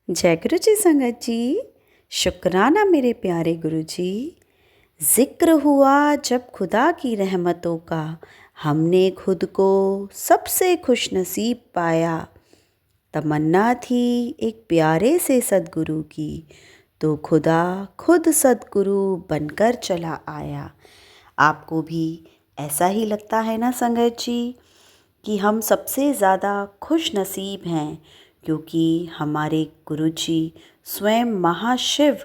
जय गुरु जी संगत जी। शुक्राना मेरे प्यारे गुरु जी। जिक्र हुआ जब खुदा की रहमतों का, हमने खुद को सबसे खुश नसीब पाया। तमन्ना थी एक प्यारे से सद्गुरु की, तो खुदा खुद सद्गुरु बनकर चला आया। आपको भी ऐसा ही लगता है ना संगत जी कि हम सबसे ज़्यादा खुश नसीब हैं, क्योंकि हमारे गुरुजी स्वयं महाशिव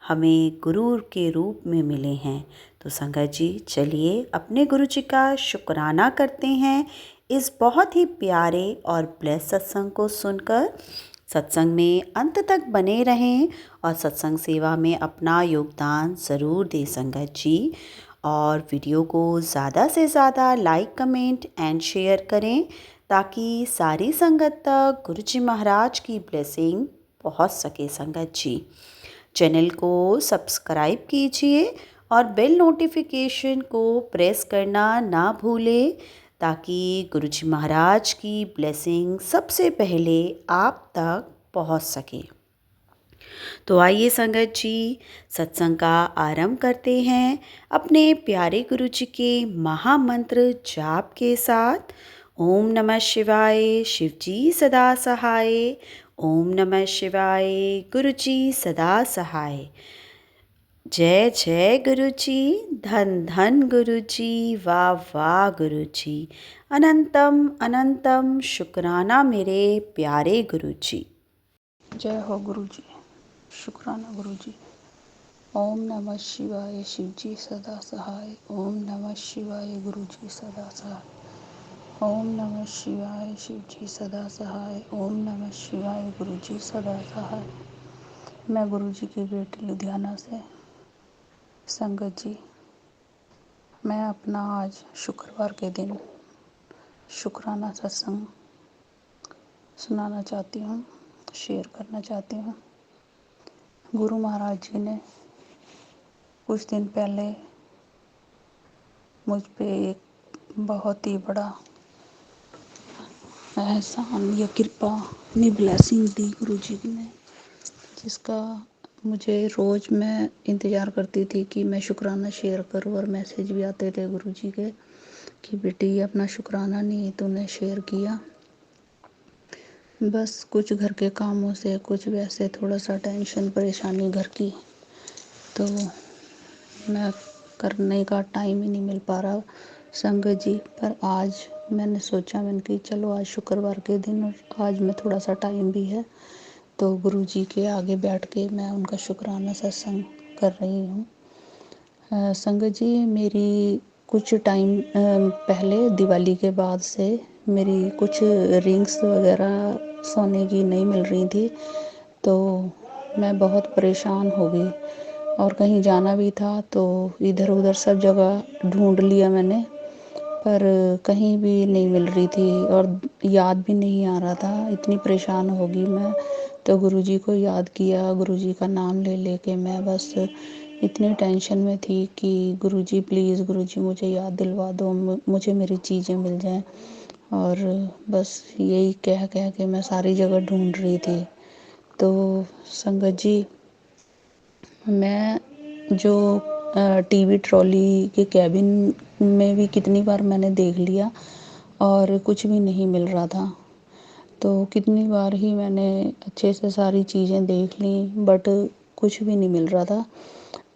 हमें गुरु के रूप में मिले हैं। तो संगत जी चलिए अपने गुरुजी का शुक्राना करते हैं इस बहुत ही प्यारे और ब्लेस सत्संग को सुनकर। सत्संग में अंत तक बने रहें और सत्संग सेवा में अपना योगदान ज़रूर दें संगत जी। और वीडियो को ज़्यादा से ज़्यादा लाइक कमेंट एंड शेयर करें, ताकि सारी संगत तक गुरुजी महाराज की ब्लेसिंग पहुंच सके संगत जी। चैनल को सब्सक्राइब कीजिए और बेल नोटिफिकेशन को प्रेस करना ना भूलें, ताकि गुरुजी महाराज की ब्लेसिंग सबसे पहले आप तक पहुंच सके। तो आइए संगत जी सत्संग का आरंभ करते हैं अपने प्यारे गुरु जी के महामंत्र जाप के साथ। ओम नमः शिवाय, शिव जी सदा सहाय। ओम नमः शिवाय, गुरु जी सदा सहाय। जय जय गुरु जी, धन धन गुरु जी, वाह वाह गुरु जी। अनंतम अनंतम शुक्राना मेरे प्यारे गुरु जी। जय हो गुरु जी। शुक्राना गुरु जी। ओम नमः शिवाय, शिव जी सदा सहाय। ओम नमः शिवाय, गुरु जी सदा सहाय। ओम नमः शिवाय, शिव जी सदा सहाय। ओम नमः शिवाय, गुरु जी सदा सहाय। मैं गुरु जी की बेटी लुधियाना से। संगत जी, मैं अपना आज शुक्रवार के दिन शुक्राना सत्संग सुनाना चाहती हूँ, शेयर करना चाहती हूँ। गुरु महाराज जी ने कुछ दिन पहले मुझ पे एक बहुत ही बड़ा एहसान या कृपा अपनी ब्लेसिंग दी गुरु जी ने, जिसका मुझे रोज़ मैं इंतज़ार करती थी कि मैं शुक्राना शेयर करूं। और मैसेज भी आते थे गुरु जी के कि बेटी अपना शुक्राना नहीं तूने शेयर किया। बस कुछ घर के कामों से, कुछ वैसे थोड़ा सा टेंशन परेशानी घर की, तो मैं करने का टाइम ही नहीं मिल पा रहा संगत जी। पर आज मैंने सोचा, मैंने कि चलो आज शुक्रवार के दिन और आज मैं थोड़ा सा टाइम भी है, तो गुरु जी के आगे बैठ के मैं उनका शुक्राना सत्संग कर रही हूँ। संगत जी, मेरी कुछ टाइम पहले दिवाली के बाद से मेरी कुछ रिंग्स वगैरह सोने की नहीं मिल रही थी, तो मैं बहुत परेशान हो गई। और कहीं जाना भी था तो इधर उधर सब जगह ढूंढ लिया मैंने, पर कहीं भी नहीं मिल रही थी और याद भी नहीं आ रहा था। इतनी परेशान हो गई मैं, तो गुरुजी को याद किया, गुरुजी का नाम ले लेके मैं बस इतनी टेंशन में थी कि गुरुजी प्लीज़, गुरुजी मुझे याद दिलवा दो, मुझे मेरी चीज़ें मिल जाएं। और बस यही कह कह के मैं सारी जगह ढूंढ रही थी। तो संगत जी, मैं जो टीवी ट्रॉली के कैबिन में भी कितनी बार मैंने देख लिया और कुछ भी नहीं मिल रहा था। तो कितनी बार ही मैंने अच्छे से सारी चीज़ें देख ली, बट कुछ भी नहीं मिल रहा था।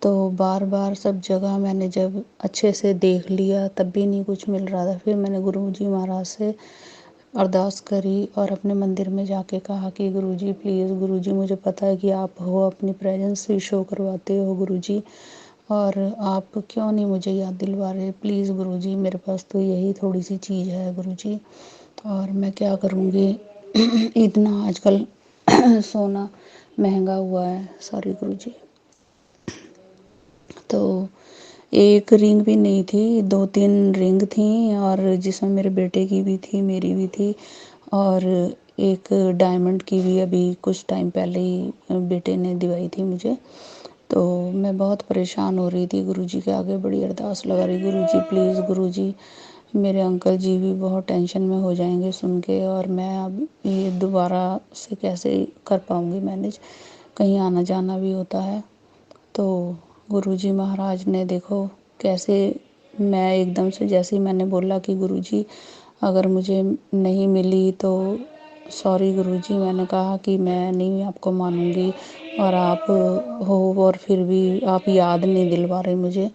तो बार बार सब जगह मैंने जब अच्छे से देख लिया तब भी नहीं कुछ मिल रहा था। फिर मैंने गुरु जी महाराज से अरदास करी और अपने मंदिर में जाके कहा कि गुरुजी प्लीज़, गुरुजी मुझे पता है कि आप हो, अपनी प्रेजेंस भी शो करवाते हो गुरुजी, और आप क्यों नहीं मुझे याद दिलवा रहे। प्लीज़ गुरुजी, मेरे पास तो यही थोड़ी सी चीज़ है गुरुजी, और मैं क्या करूँगी। इतना आजकल सोना महंगा हुआ है। सॉरी गुरुजी। तो एक रिंग भी नहीं थी, 2-3 रिंग थी, और जिसमें मेरे बेटे की भी थी, मेरी भी थी, और एक डायमंड की भी अभी कुछ टाइम पहले ही बेटे ने दिवाई थी मुझे। तो मैं बहुत परेशान हो रही थी, गुरुजी के आगे बड़ी अरदास लगा रही, गुरुजी प्लीज़, गुरुजी मेरे अंकल जी भी बहुत टेंशन में हो जाएंगे सुन के, और मैं अब ये दोबारा से कैसे कर पाऊँगी मैनेज, कहीं आना जाना भी होता है। तो गुरुजी महाराज ने देखो कैसे, मैं एकदम से जैसे ही मैंने बोला कि गुरुजी अगर मुझे नहीं मिली तो सॉरी गुरुजी, मैंने कहा कि मैं नहीं आपको मानूंगी, और आप हो और फिर भी आप याद नहीं दिलवा रहे मुझे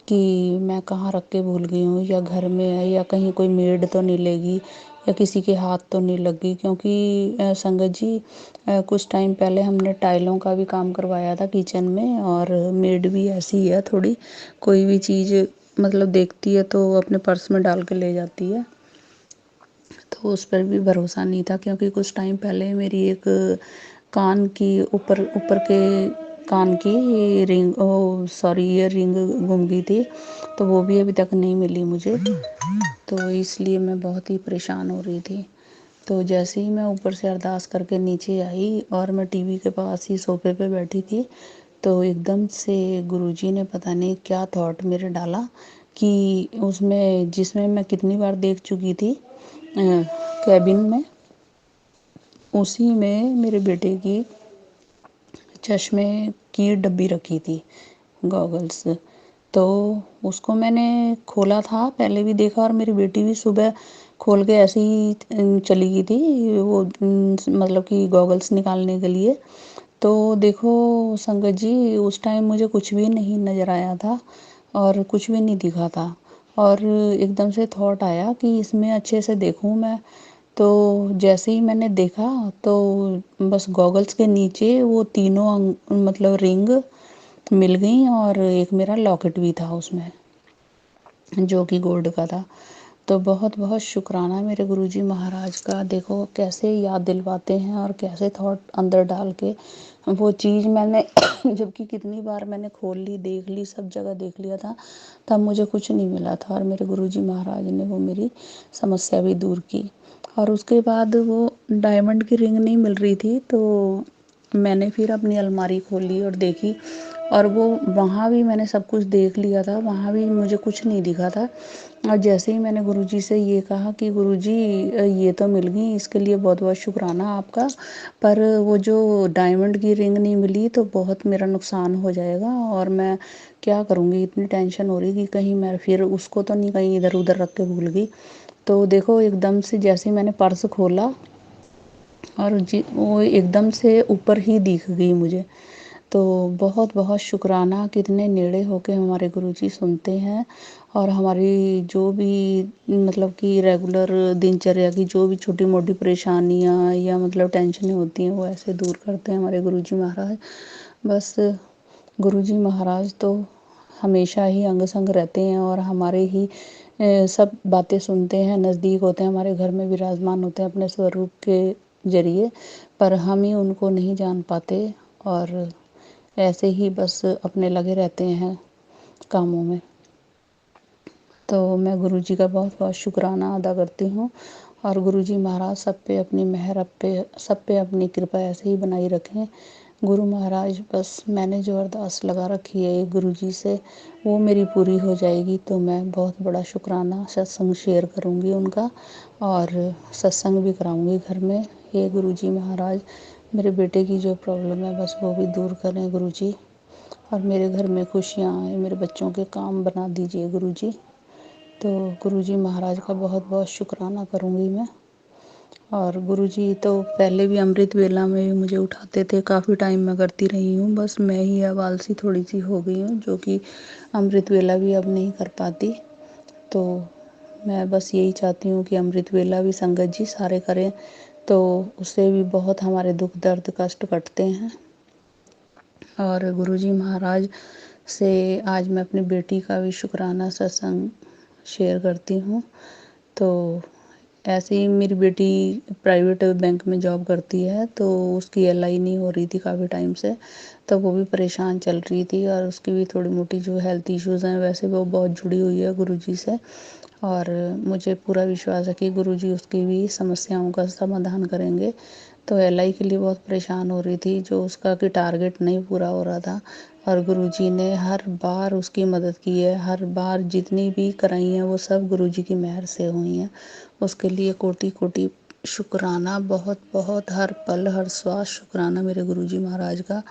कि मैं कहाँ रख के भूल गई हूँ, या घर में है, या कहीं कोई मेड तो नहीं लेगी, या किसी के हाथ तो नहीं लगी। क्योंकि संगत जी कुछ टाइम पहले हमने टाइलों का भी काम करवाया था किचन में, और मेड भी ऐसी है थोड़ी, कोई भी चीज़ मतलब देखती है तो अपने पर्स में डाल के ले जाती है, तो उस पर भी भरोसा नहीं था। क्योंकि कुछ टाइम पहले मेरी एक कान की ऊपर ऊपर के कान की रिंग, ओ सॉरी, ईयर रिंग गुम गई थी, तो वो भी अभी तक नहीं मिली मुझे। तो इसलिए मैं बहुत ही परेशान हो रही थी। तो जैसे ही मैं ऊपर से अरदास करके नीचे आई और मैं टीवी के पास ही सोफे पे बैठी थी, तो एकदम से गुरुजी ने पता नहीं क्या थॉट मेरे डाला कि उसमें जिसमें मैं कितनी बार देख चुकी थी कैबिन में, उसी में मेरे बेटे की चश्मे की डब्बी रखी थी, गॉगल्स। तो उसको मैंने खोला था, पहले भी देखा, और मेरी बेटी भी सुबह खोल के ऐसे ही चली गई थी वो मतलब कि गॉगल्स निकालने के लिए। तो देखो संगत जी, उस टाइम मुझे कुछ भी नहीं नज़र आया था और कुछ भी नहीं दिखा था, और एकदम से थॉट आया कि इसमें अच्छे से देखूं मैं। तो जैसे ही मैंने देखा तो बस गॉगल्स के नीचे वो तीनों मतलब रिंग मिल गई, और एक मेरा लॉकेट भी था उसमें जो कि गोल्ड का था। तो बहुत बहुत शुक्राना मेरे गुरुजी महाराज का, देखो कैसे याद दिलवाते हैं और कैसे थॉट अंदर डाल के वो चीज़ मैंने जबकि कितनी बार मैंने खोल ली, देख ली, सब जगह देख लिया था, तब मुझे कुछ नहीं मिला था, और मेरे गुरुजी महाराज ने वो मेरी समस्या भी दूर की। और उसके बाद वो डायमंड की रिंग नहीं मिल रही थी, तो मैंने फिर अपनी अलमारी खोली और देखी, और वो वहाँ भी मैंने सब कुछ देख लिया था, वहाँ भी मुझे कुछ नहीं दिखा था। और जैसे ही मैंने गुरुजी से ये कहा कि गुरुजी ये तो मिल गई, इसके लिए बहुत बहुत शुक्राना आपका, पर वो जो डायमंड की रिंग नहीं मिली तो बहुत मेरा नुकसान हो जाएगा, और मैं क्या करूँगी, इतनी टेंशन हो रही कि कहीं मैं फिर उसको तो नहीं कहीं इधर उधर रख के भूल गई। तो देखो एकदम से जैसे ही मैंने पर्स खोला, और जी वो एकदम से ऊपर ही दिख गई मुझे। तो बहुत बहुत शुक्राना, कितने नेड़े होके हमारे गुरुजी सुनते हैं, और हमारी जो भी मतलब कि रेगुलर दिनचर्या की जो भी छोटी मोटी परेशानियाँ या मतलब टेंशनें होती हैं वो ऐसे दूर करते हैं हमारे गुरुजी महाराज। बस गुरुजी महाराज तो हमेशा ही अंग संग रहते हैं, और हमारे ही सब बातें सुनते हैं, नज़दीक होते हैं, हमारे घर में विराजमान होते हैं अपने स्वरूप के जरिए, पर हम ही उनको नहीं जान पाते, और ऐसे ही बस अपने लगे रहते हैं कामों में। तो मैं गुरुजी का बहुत बहुत शुक्राना अदा करती हूँ, और गुरुजी महाराज सब पे अपनी मेहर, सब पे अपनी कृपा ऐसे ही बनाई रखें। गुरु महाराज बस मैंने जो अरदास लगा रखी है गुरुजी से वो मेरी पूरी हो जाएगी, तो मैं बहुत बड़ा शुक्राना सत्संग शेयर करूँगी उनका, और सत्संग भी कराऊँगी घर में। हे गुरुजी महाराज, मेरे बेटे की जो प्रॉब्लम है बस वो भी दूर करें गुरुजी, और मेरे घर में खुशियाँ आए, मेरे बच्चों के काम बना दीजिए गुरुजी। तो गुरुजी महाराज का बहुत बहुत शुक्राना करूँगी मैं। और गुरुजी तो पहले भी अमृत वेला में भी मुझे उठाते थे, काफ़ी टाइम मैं करती रही हूँ, बस मैं ही अब आलसी थोड़ी सी हो गई हूँ जो कि अमृत वेला भी अब नहीं कर पाती। तो मैं बस यही चाहती हूँ कि अमृत वेला भी संगत जी सारे करें, तो उससे भी बहुत हमारे दुख दर्द कष्ट कटते हैं। और गुरुजी महाराज से आज मैं अपनी बेटी का भी शुक्राना सत्संग शेयर करती हूँ। तो ऐसे ही मेरी बेटी प्राइवेट बैंक में जॉब करती है, तो उसकी एलआई नहीं हो रही थी काफ़ी टाइम से, तो वो भी परेशान चल रही थी, और उसकी भी थोड़ी मोटी जो हेल्थ इश्यूज़ हैं, वैसे वो बहुत जुड़ी हुई है गुरुजी से, और मुझे पूरा विश्वास है कि गुरुजी उसकी भी समस्याओं का समाधान करेंगे। तो एलआई के लिए बहुत परेशान हो रही थी, जो उसका कि टारगेट नहीं पूरा हो रहा था। और गुरुजी ने हर बार उसकी मदद की है, हर बार जितनी भी कराई हैं वो सब गुरुजी की मेहर से हुई हैं। उसके लिए कोटि कोटि शुक्राना, बहुत बहुत हर पल हर श्वास शुक्राना मेरे गुरुजी महाराज का।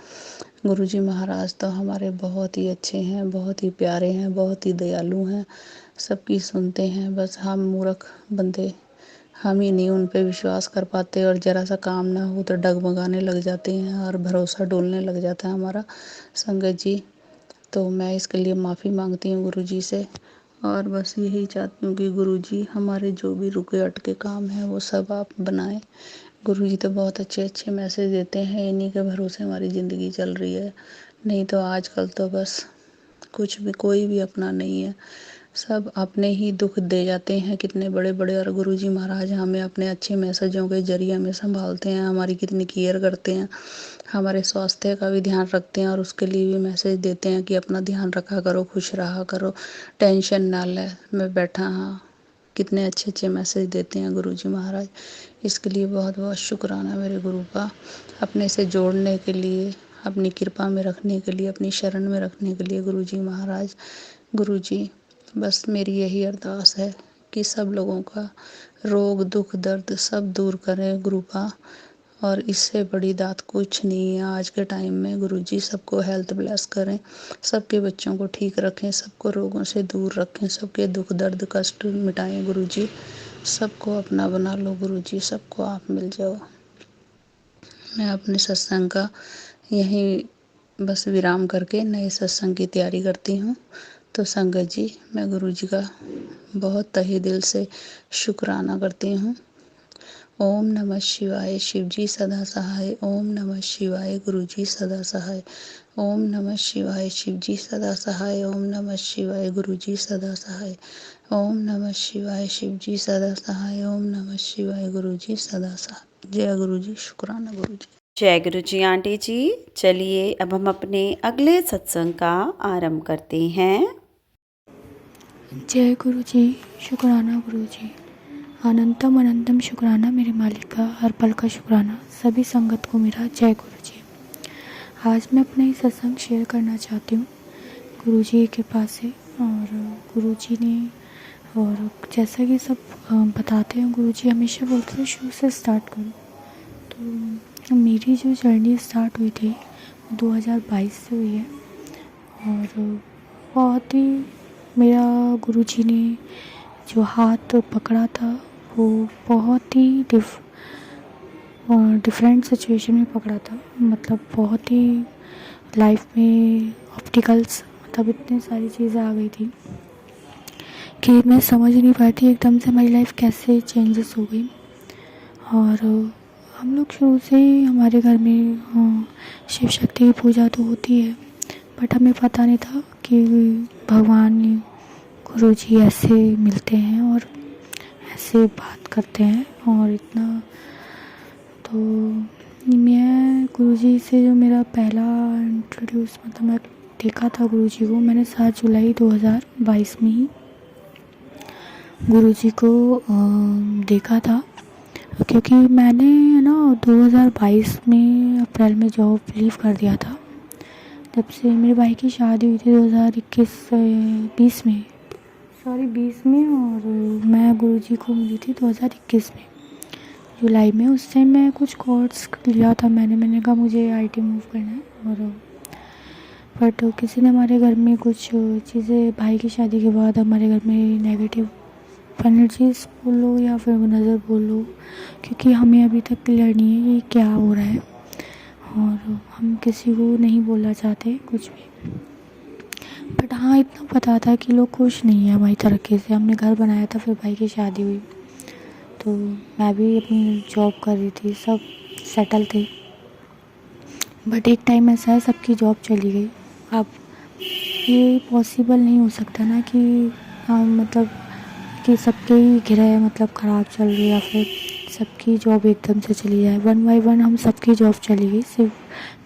गुरुजी महाराज तो हमारे बहुत ही अच्छे हैं, बहुत ही प्यारे हैं, बहुत ही दयालु हैं, सबकी सुनते हैं। बस हम मूर्ख बंदे, हम ही नहीं उन पे विश्वास कर पाते, और ज़रा सा काम ना हो तो डगमगाने लग जाते हैं और भरोसा डोलने लग जाता है हमारा। संगत जी, तो मैं इसके लिए माफ़ी मांगती हूँ गुरुजी से, और बस यही चाहती हूँ कि गुरुजी हमारे जो भी रुके अटके काम हैं वो सब आप बनाएं। गुरुजी तो बहुत अच्छे अच्छे मैसेज देते हैं, इन्हीं के भरोसे हमारी ज़िंदगी चल रही है। नहीं तो आजकल तो बस कुछ भी, कोई भी अपना नहीं है, सब अपने ही दुख दे जाते हैं कितने बड़े बड़े। और गुरुजी महाराज हमें अपने अच्छे मैसेजों के जरिए हमें संभालते हैं, हमारी कितनी केयर करते हैं, हमारे स्वास्थ्य का भी ध्यान रखते हैं, और उसके लिए भी मैसेज देते हैं कि अपना ध्यान रखा करो, खुश रहा करो, टेंशन ना ले, मैं बैठा हाँ। कितने अच्छे अच्छे मैसेज देते हैं गुरुजी महाराज। इसके लिए बहुत बहुत शुक्राना मेरे गुरु का, अपने से जोड़ने के लिए, अपनी कृपा में रखने के लिए, अपनी शरण में रखने के लिए गुरुजी महाराज। गुरुजी, बस मेरी यही अरदास है कि सब लोगों का रोग दुख दर्द सब दूर करें गुरुपा, और इससे बड़ी दात कुछ नहीं है आज के टाइम में। गुरुजी सबको हेल्थ ब्लेस करें, सबके बच्चों को ठीक रखें, सबको रोगों से दूर रखें, सबके दुख दर्द कष्ट मिटाएं गुरुजी, सबको अपना बना लो गुरुजी, सबको आप मिल जाओ। मैं अपने सत्संग का यहीं बस विराम करके नए सत्संग की तैयारी करती हूँ। तो संगत जी, मैं गुरुजी का बहुत तहे दिल से शुक्राना करती हूँ। ओम नमः शिवाय, शिव जी सदा सहाय। ओम नमः शिवाय, गुरुजी सदा सहाय। ओम नमः शिवाय, शिव जी सदा सहाय। ओम नमः शिवाय, गुरुजी सदा सहाय। ओम नमः शिवाय, शिव जी सदा सहाय। ओम नमः शिवाय, गुरुजी सदा सहाय। जय गुरुजी, शुक्राना गुरुजी। जय गुरु जी आंटी जी। चलिए अब हम अपने अगले सत्संग का आरंभ करते हैं। जय गुरु जी, शुक्राना गुरु जी। अनंतम अनंतम शुक्राना मेरे मालिक का, हर पल का शुक्राना सभी संगत को मेरा। जय गुरु जी। आज मैं अपना ही सत्संग शेयर करना चाहती हूँ गुरु जी के पास से। और गुरु जी ने, और जैसा कि सब बताते हैं, गुरु जी हमेशा बोलते थे शुरू से स्टार्ट करो। तो मेरी जो जर्नी स्टार्ट हुई थी वो 2022 से हुई है। और बहुत ही मेरा गुरुजी ने जो हाथ पकड़ा था वो बहुत ही डिफरेंट सिचुएशन में पकड़ा था। मतलब बहुत ही लाइफ में ऑब्स्टिकल्स, मतलब इतनी सारी चीज़ें आ गई थी कि मैं समझ नहीं पाई थी एकदम से हमारी लाइफ कैसे चेंजेस हो गई। और हम लोग शुरू से ही हमारे घर में शिव शक्ति की पूजा तो होती है, बट हमें पता नहीं था कि भगवान गुरुजी ऐसे मिलते हैं और ऐसे बात करते हैं। और इतना तो मैं गुरुजी से जो मेरा पहला इंट्रोड्यूस, मतलब मैं देखा था गुरुजी को, मैंने 7 जुलाई 2022 में ही गुरुजी को देखा था। क्योंकि मैंने ना 2022 में अप्रैल में जॉब लीव कर दिया था। जब से मेरे भाई की शादी हुई थी 2020 में, और मैं गुरुजी को मिली थी 2021 में जुलाई में। उस टाइम मैं कुछ कोर्स लिया था, मैंने कहा मुझे आईटी मूव करना है। और बट किसी ने हमारे घर में कुछ चीज़ें, भाई की शादी के बाद हमारे घर में नेगेटिव एनर्जीज बोल लो या फिर नज़र बोल लो, क्योंकि हमें अभी तक क्लियर नहीं है ये क्या हो रहा है, और हम किसी को नहीं बोलना चाहते कुछ भी। बट हाँ, इतना पता था कि लोग खुश नहीं है हमारी तरक्की से। हमने घर बनाया था, फिर भाई की शादी हुई, तो मैं भी अपनी जॉब कर रही थी, सब सेटल थे। बट एक टाइम ऐसा है सबकी जॉब चली गई। अब ये पॉसिबल नहीं हो सकता ना कि हम, मतलब कि सबके ही गृह मतलब ख़राब चल रही है या फिर सबकी जॉब एकदम से चली जाए। 1 बाय 1 हम सबकी जॉब चली गई। सिर्फ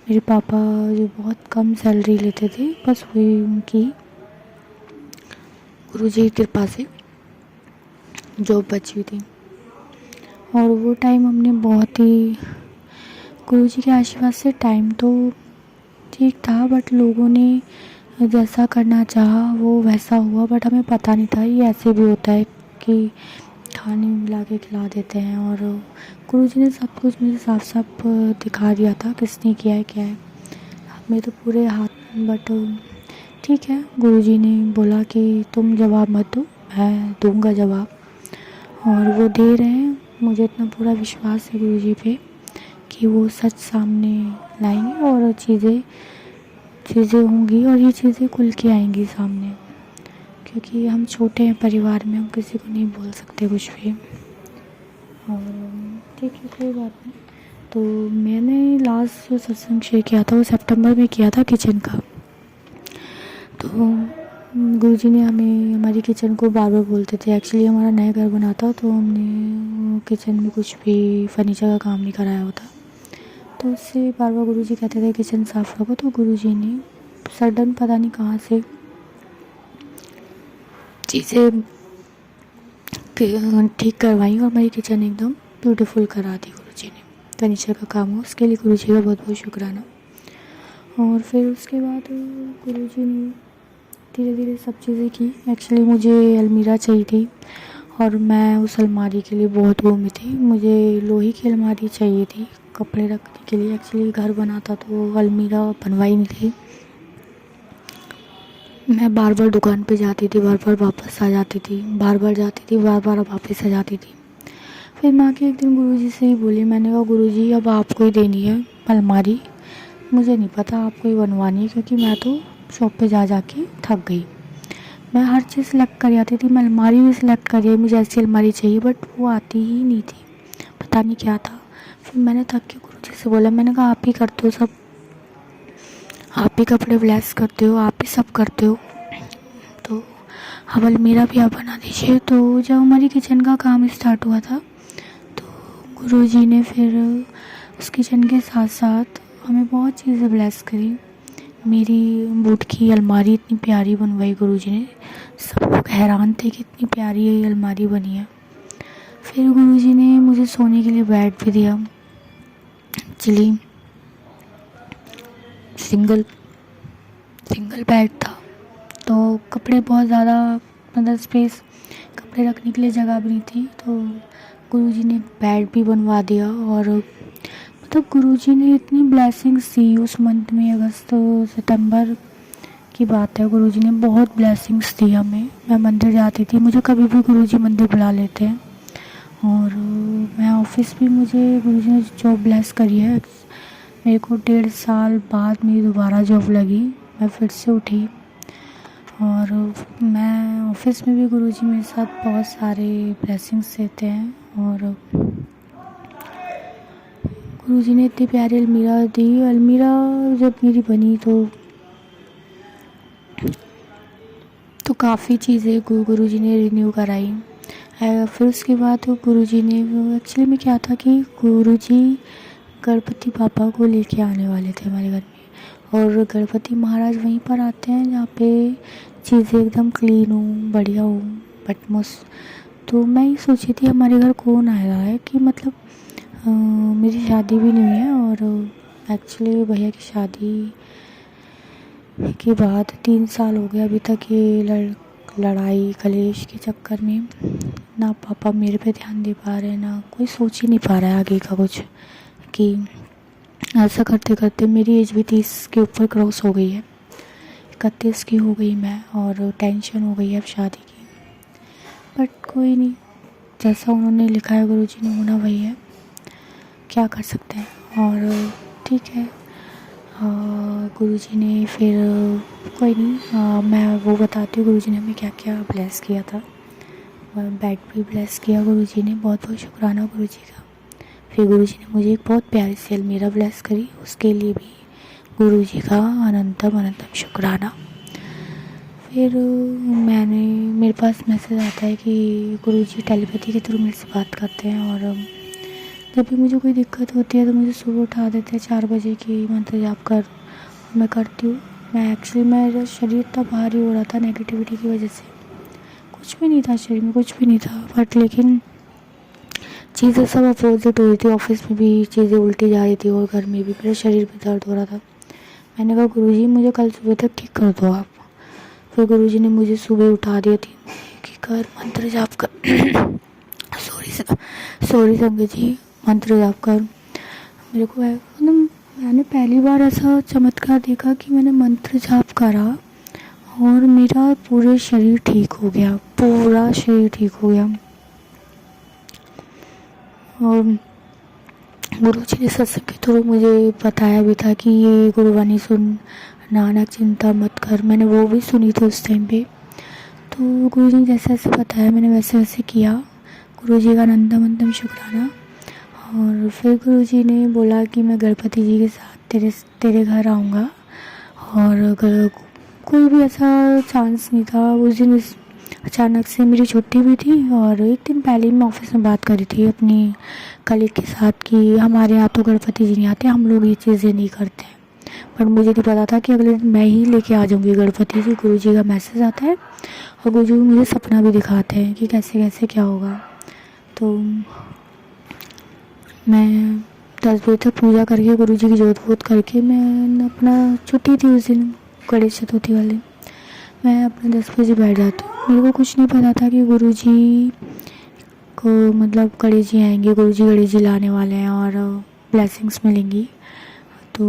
मेरे पापा जो बहुत कम सैलरी लेते थे, बस वही उनकी गुरुजी की कृपा से जॉब बची थी। और वो टाइम हमने बहुत ही गुरुजी के आशीर्वाद से टाइम तो ठीक था, बट लोगों ने जैसा करना चाहा वो वैसा हुआ। बट हमें पता नहीं था ये ऐसे भी होता है कि खाने में मिला के खिला देते हैं। और गुरुजी ने सब कुछ मुझे साफ साफ दिखा दिया था किसने किया है क्या है। मेरे तो पूरे हाथ, बट ठीक है, गुरुजी ने बोला कि तुम जवाब मत दो, मैं दूंगा जवाब, और वो दे रहे हैं। मुझे इतना पूरा विश्वास है गुरुजी पे कि वो सच सामने लाएंगे और चीज़ें होंगी और ये चीज़ें खुल के आएंगी सामने, क्योंकि हम छोटे हैं परिवार में, हम किसी को नहीं बोल सकते कुछ भी। और ठीक है, कोई बात नहीं। तो मैंने लास्ट जो सत्संग शेयर किया था वो सितंबर में किया था किचन का। तो गुरुजी ने हमारी किचन को बार बार बोलते थे। एक्चुअली हमारा नया घर बना था, तो हमने किचन में कुछ भी फर्नीचर का काम नहीं कराया होता, तो उससे बार बार गुरुजी कहते थे किचन साफ़ रखो। तो गुरुजी ने सडन पता नहीं कहाँ से चीज़ें ठीक करवाई और हमारी किचन एकदम ब्यूटीफुल करा दी गुरुजी ने। फर्नीचर का काम हो, उसके लिए गुरुजी का बहुत बहुत शुक्राना। और फिर उसके बाद गुरुजी ने धीरे धीरे सब चीज़ें की। एक्चुअली मुझे अलमीरा चाहिए थी और मैं उस अलमारी के लिए बहुत घूमी थी। मुझे लोहे की अलमारी चाहिए थी कपड़े रखने के लिए। एक्चुअली घर बना था तो अलमीरा बनवाई नहीं थी। मैं बार बार दुकान पे जाती थी, बार बार वापस आ जाती थी, बार बार जाती थी, बार बार वापस आ जाती थी। फिर मैं आके एक दिन गुरुजी से ही बोली, मैंने कहा गुरुजी अब आपको ही देनी है अलमारी, मुझे नहीं पता आपको ही बनवानी है, क्योंकि मैं तो शॉप पे जा के थक गई। मैं हर चीज़ सेलेक्ट कर आती थी, मैं अलमारी भी सिलेक्ट करी, मुझे ऐसी अलमारी चाहिए, बट वो आती ही नहीं थी, पता नहीं क्या था। फिर मैंने थक के गुरुजी से बोला, मैंने कहा आप ही करते हो सब, आप ही कपड़े ब्लेस करते हो, आप ही सब करते हो, तो अब अलमीरा भी आप बना दीजिए। तो जब हमारी किचन का काम स्टार्ट हुआ था तो गुरुजी ने फिर उस किचन के साथ साथ हमें बहुत चीज़ें ब्लेस करी। मेरी वुड की अलमारी इतनी प्यारी बनवाई गुरुजी ने, सब लोग हैरान थे कि इतनी प्यारी ये अलमारी बनी है। फिर गुरुजी ने मुझे सोने के लिए बेड भी दिया। एक्चुअली सिंगल बेड था, तो कपड़े बहुत ज़्यादा, मतलब स्पेस कपड़े रखने के लिए जगह भी नहीं थी, तो गुरुजी ने बेड भी बनवा दिया। और मतलब गुरुजी ने इतनी ब्लेसिंग्स दी उस मंथ में, अगस्त सितंबर की बात है, गुरुजी ने बहुत ब्लेसिंग्स दी हमें। मैं मंदिर जाती थी, मुझे कभी भी गुरुजी मंदिर बुला लेते हैं। और मैं ऑफिस भी, मुझे गुरुजी ने जॉब ब्लेस करी है। मेरे को 1.5 साल बाद मेरी दोबारा जॉब लगी, मैं फिर से उठी। और मैं ऑफिस में भी गुरुजी मेरे साथ बहुत सारे ब्लेसिंग्स देते हैं। और गुरुजी ने इतनी प्यारी अलमीरा दी। अलमीरा जब मेरी बनी तो काफ़ी चीज़ें गुरुजी ने रिन्यू कराई। फिर उसके बाद गुरुजी ने, एक्चुअली में क्या था कि गुरुजी गणपति पापा को लेके आने वाले थे हमारे घर में, और गणपति महाराज वहीं पर आते हैं जहाँ पे चीज़ें एकदम क्लीन हो, बढ़िया हो, बट तो मैं ये सोची थी हमारे घर कौन आ रहा है, कि मतलब मेरी शादी भी नहीं हुई है, और एक्चुअली भैया की शादी के बाद 3 साल हो गए अभी तक। ये लड़ाई कलेश के चक्कर में ना पापा मेरे पे ध्यान दे पा रहे हैं, ना कोई सोच ही नहीं पा रहा है आगे का कुछ, कि ऐसा करते करते मेरी एज भी 30 के ऊपर क्रॉस हो गई है, 31 की हो गई मैं, और टेंशन हो गई है अब शादी की। बट कोई नहीं, जैसा उन्होंने लिखा है गुरुजी ने होना वही है, क्या कर सकते हैं। और ठीक है, गुरुजी ने फिर कोई नहीं, मैं वो बताती हूँ गुरुजी ने हमें क्या क्या ब्लेस किया था। बेड भी ब्लेस किया गुरुजी ने, बहुत बहुत शुक्राना गुरुजी का। फिर गुरुजी ने मुझे एक बहुत प्यारी सी अलमीरा ब्लेस करी, उसके लिए भी गुरुजी का अनंतम अनंतम शुक्राना। फिर मेरे पास मैसेज आता है कि गुरुजी टेलीपैथी के थ्रू मेरे से बात करते हैं, और जब भी मुझे कोई दिक्कत होती है तो मुझे सुबह उठा देते हैं 4 बजे की मंत्र जाप कर, मैं करती हूँ। मेरा शरीर इतना भारी हो रहा था नेगेटिविटी की वजह से, कुछ भी नहीं था शरीर में, कुछ भी नहीं था, बट लेकिन चीज़ें सब अपोजिट हो रही थी। ऑफिस में भी चीज़ें उल्टी जा रही थी और घर में भी मेरे शरीर में दर्द हो रहा था। मैंने कहा गुरुजी मुझे कल सुबह तक ठीक कर दो आप। फिर गुरुजी ने मुझे सुबह उठा दिया थी कि कर मंत्र जाप कर सॉरी संगत जी, मंत्र जाप कर। मेरे को मतलब मैंने पहली बार ऐसा चमत्कार देखा कि मैंने मंत्र जाप करा और मेरा पूरे शरीर ठीक हो गया, पूरा शरीर ठीक हो गया। और गुरु जी ने सत्संग के थ्रू मुझे बताया भी था कि ये गुरुवाणी सुन, नानक चिंता मत कर। मैंने वो भी सुनी थी उस टाइम पे। तो गुरु जी ने जैसे जैसे बताया मैंने वैसे वैसे किया। गुरु जी का अनंतम अनंतम शुक्राना। और फिर गुरु जी ने बोला कि मैं गणपति जी के साथ तेरे घर आऊँगा। और कोई भी ऐसा चांस नहीं था। उस दिन अचानक से मेरी छुट्टी भी थी और एक दिन पहले ही मैं ऑफिस में बात करी थी अपनी कलीग के साथ कि हमारे यहाँ तो गणपति जी नहीं आते, हम लोग ये चीज़ें नहीं करते। बट मुझे नहीं पता था कि अगले दिन मैं ही लेके आ जाऊँगी गणपति जी। गुरु जी का मैसेज आता है और गुरु जी मुझे सपना भी दिखाते हैं कि कैसे कैसे क्या होगा। तो मैं 10 बजे तक पूजा करके गुरु जी की जोत वोत करके मैं अपना छुट्टी थी उस दिन गणेश चतुर्थी वाले, मैं अपने 10 बजे बैठ जाती हूँ। मेरे को कुछ नहीं पता था कि गुरु जी को मतलब गणेश जी आएंगे, गुरु जी गणेश जी लाने वाले हैं और ब्लेसिंग्स मिलेंगी। तो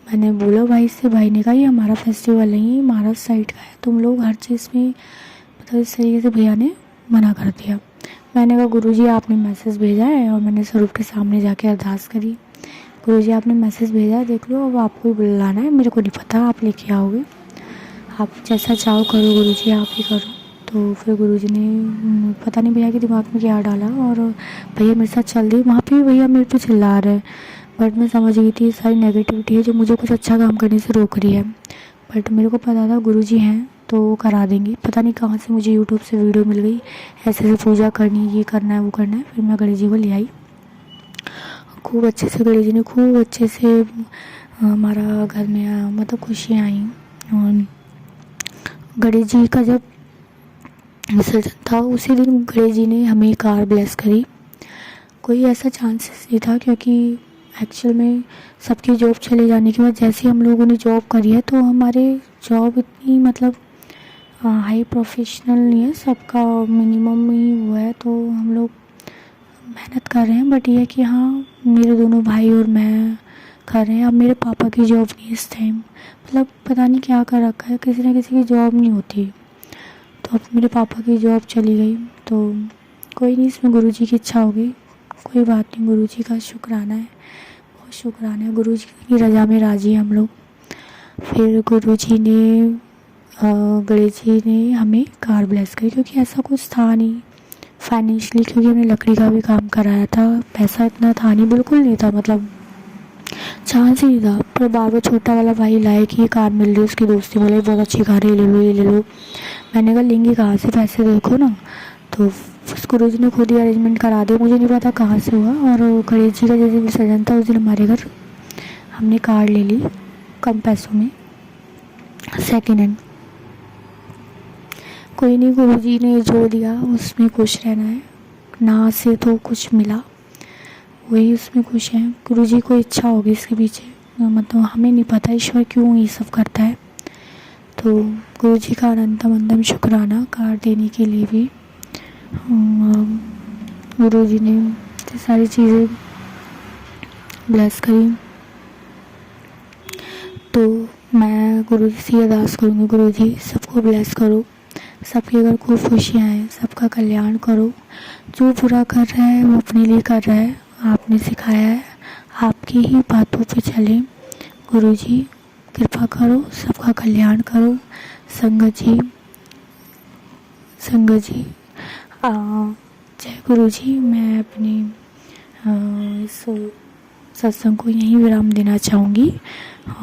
मैंने बोला भाई से, भाई ने कहा ये हमारा फेस्टिवल नहीं है, महाराष्ट्र साइड का है, तुम लोग हर चीज़ में मतलब इस तरीके से भैया ने मना कर दिया। मैंने कहा गुरुजी आपने मैसेज भेजा है और मैंने स्वरूप के सामने जाके अरदास करी, गुरुजी आपने मैसेज भेजा है, देख लो, अब आपको ही बुलाना है, मेरे को नहीं पता, आप लेके आओगे, आप जैसा चाहो करो गुरुजी, आप ही करो। तो फिर गुरुजी ने पता नहीं भैया के दिमाग में क्या डाला और भैया मेरे साथ चल दी। वहाँ पे भी भैया मेरे पे चिल्ला रहे हैं, बट मैं समझ गई थी सारी नेगेटिविटी है जो मुझे कुछ अच्छा काम करने से रोक रही है। बट मेरे को पता था गुरुजी हैं तो वो करा देंगे। पता नहीं कहाँ से मुझे यूट्यूब से वीडियो मिल गई, ऐसे ऐसे पूजा करनी, ये करना है वो करना है। फिर मैं गणेश जी को ले आई, खूब अच्छे से गणेश जी ने खूब अच्छे से हमारा घर में मतलब खुशियाँ आई। और गणेश जी का जब विसर्जन था उसी दिन गणेश जी ने हमें कार ब्लेस करी। कोई ऐसा चांसेस नहीं था क्योंकि एक्चुअल में सबकी जॉब चले जाने के बाद जैसे हम लोगों ने जॉब करी है तो हमारे जॉब इतनी मतलब हाई प्रोफेशनल नहीं है, सबका मिनिमम ही हुआ है, तो हम लोग मेहनत कर रहे हैं। बट ये है कि हाँ मेरे दोनों भाई और मैं कर रहे हैं। अब मेरे पापा की जॉब नहीं है इस टाइम, मतलब पता नहीं क्या कर रखा है, किसी ना किसी की जॉब नहीं होती, तो अब मेरे पापा की जॉब चली गई। तो कोई नहीं, इसमें गुरुजी की इच्छा होगी, कोई बात नहीं, गुरुजी का शुक्राना है, बहुत शुक्राना है, गुरुजी की रज़ा में राजी हैं हम लोग। फिर गुरुजी ने गणेश जी ने हमें कार ब्लेस करी क्योंकि ऐसा कुछ था नहीं फाइनेंशियली, क्योंकि हमने लकड़ी का भी काम कराया था, पैसा इतना था नहीं, बिल्कुल नहीं था, मतलब चांस ही नहीं था। पर बार बार छोटा वाला भाई लाए कि ये कार मिल रही है, उसकी दोस्ती बोले बहुत अच्छी कार है, ये ले लो ये ले लो। मैंने कहा लेंगे कहाँ से, पैसे देखो ना। तो गुरु जी ने खुद ही अरेंजमेंट करा दिया, मुझे नहीं पता कहाँ से हुआ। और गणेश जी का जैसे विसर्जन था उस दिन हमारे घर हमने कार ले ली कम पैसों में, सेकेंड हैंड। कोई नहीं, गुरु जी ने जो दिया उसमें खुश रहना है, ना से तो कुछ मिला वही उसमें खुश हैं। गुरु जी को इच्छा होगी इसके पीछे, मतलब हमें नहीं पता ईश्वर क्यों ये सब करता है। तो गुरु जी का अनंतम अनंतम शुक्राना कार देने के लिए भी। गुरु जी ने सारी चीज़ें ब्लेस करी। तो मैं गुरु जी से अरदास करूँगी, गुरु जी सबको ब्लेस करो, सबके घर खूब खुशियाँ आए, सबका कल्याण करो। जो बुरा कर रहा है वो अपने लिए कर रहा है, आपने सिखाया है, आपकी ही बातों पे चले। गुरु जी कृपा करो, सबका कल्याण करो। संगत जी जय गुरु जी। मैं अपनी इस सत्संग को यहीं विराम देना चाहूँगी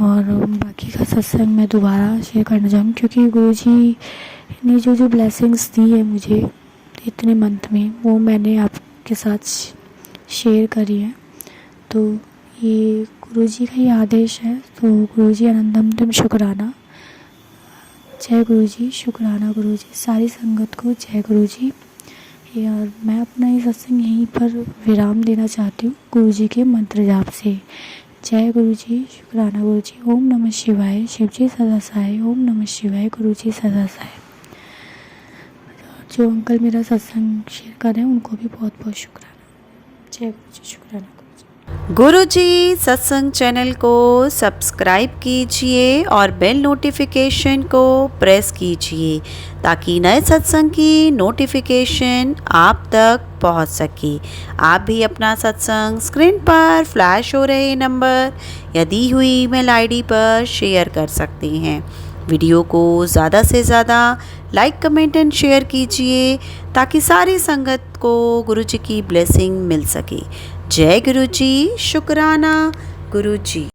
और बाकी का सत्संग मैं दोबारा शेयर करना चाहूँगी क्योंकि गुरु जी ने जो ब्लेसिंग्स दी है मुझे इतने मंथ में वो मैंने आपके साथ शेयर करी है। तो ये गुरु जी का ही आदेश है। तो गुरु जी अनंतम शुक्राना। जय गुरु जी, शुक्राना गुरु जी। सारी संगत को जय गुरु जी। और मैं अपना ये सत्संग यहीं पर विराम देना चाहती हूँ गुरु जी के मंत्र जाप से। जय गुरु जी, शुक्राना गुरु जी। ओम नमः शिवाय, शिव जी सदा सहाय। ओम नमः शिवाय, गुरु जी सदा सहाय। जो अंकल मेरा सत्संग शेयर कर रहे हैं उनको भी बहुत बहुत शुक्राना। जय गुरु जी, शुक्राना गुरु जी। गुरुजी सत्संग चैनल को सब्सक्राइब कीजिए और बेल नोटिफिकेशन को प्रेस कीजिए ताकि नए सत्संग की नोटिफिकेशन आप तक पहुंच सके। आप भी अपना सत्संग स्क्रीन पर फ्लैश हो रहे नंबर या दी हुई ईमेल आईडी पर शेयर कर सकते हैं। वीडियो को ज़्यादा से ज़्यादा लाइक, कमेंट एंड शेयर कीजिए ताकि सारी संगत को गुरु जी की ब्लेसिंग मिल सके। जय गुरु जी, शुक्राना गुरु जी।